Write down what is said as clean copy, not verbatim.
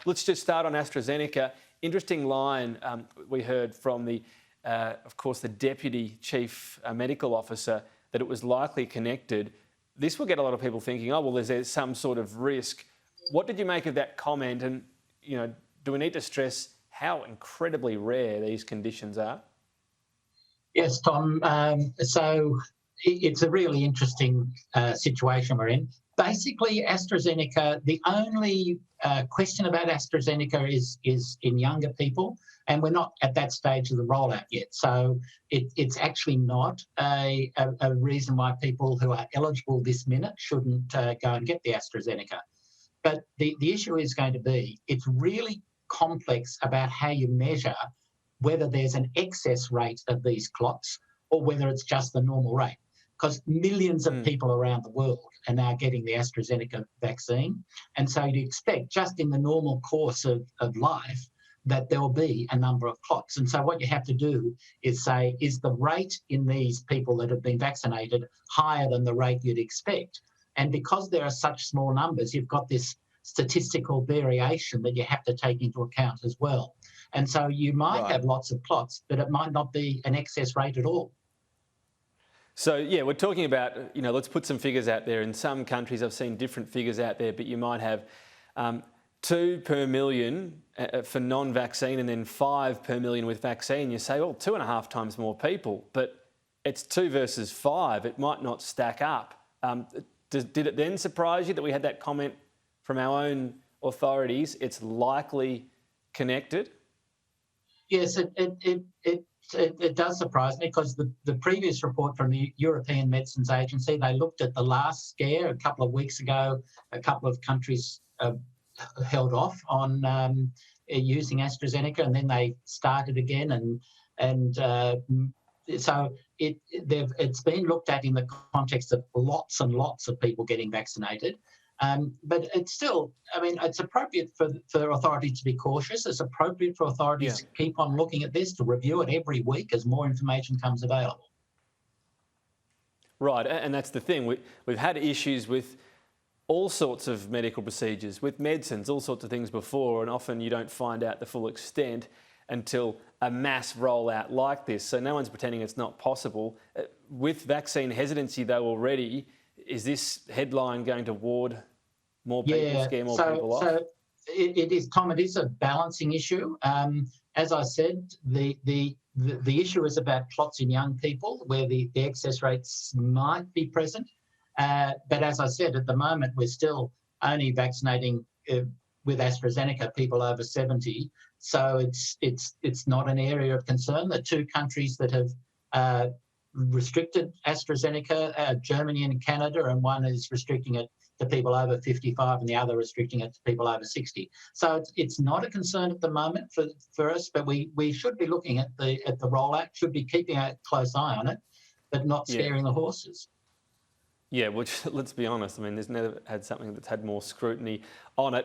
Let's just start on AstraZeneca. Interesting line we heard from of course, the Deputy Chief Medical Officer that it was likely connected. This will get a lot of people thinking, oh, well, there's some sort of risk. What did you make of that comment? And, do we need to stress how incredibly rare these conditions are? Yes, Tom. So it's a really interesting situation we're in. Basically, AstraZeneca, the only question about AstraZeneca is in younger people, and we're not at that stage of the rollout yet. So it's actually not a reason why people who are eligible this minute shouldn't go and get the AstraZeneca. But the issue is going to be, it's really complex about how you measure whether there's an excess rate of these clots or whether it's just the normal rate. Because millions of people around the world are now getting the AstraZeneca vaccine. And so you'd expect, just in the normal course of life, that there will be a number of clots. And so what you have to do is say, is the rate in these people that have been vaccinated higher than the rate you'd expect? And because there are such small numbers, you've got this statistical variation that you have to take into account as well. And so you might have lots of clots, but it might not be an excess rate at all. So, yeah, we're talking about, let's put some figures out there. In some countries, I've seen different figures out there, but you might have 2 per million for non-vaccine and then 5 per million with vaccine. You say, well, 2.5 times more people, but it's 2 versus 5. It might not stack up. Did it then surprise you that we had that comment from our own authorities? It's likely connected? Yes, it does surprise me, because the previous report from the European Medicines Agency, they looked at the last scare a couple of weeks ago. A couple of countries held off on using AstraZeneca, and then they started again, so it's been looked at in the context of lots and lots of people getting vaccinated. But it's still, it's appropriate for authorities to be cautious. It's appropriate for authorities to keep on looking at this, to review it every week as more information comes available. Right, and that's the thing. We've had issues with all sorts of medical procedures, with medicines, all sorts of things before, and often you don't find out the full extent until a mass rollout like this. So no one's pretending it's not possible. With vaccine hesitancy, though, already, is this headline going to ward more people, scare more people off? So it is, Tom. It is a balancing issue. As I said, the issue is about clots in young people, where the excess rates might be present. But as I said, at the moment, we're still only vaccinating with AstraZeneca people over 70. So it's not an area of concern. The 2 countries that have restricted AstraZeneca, Germany and Canada, and one is restricting it to people over 55 and the other restricting it to people over 60. So it's not a concern at the moment for us, but we should be looking at the rollout, should be keeping a close eye on it, but not scaring the horses. Yeah, which, let's be honest, there's never had something that's had more scrutiny on it.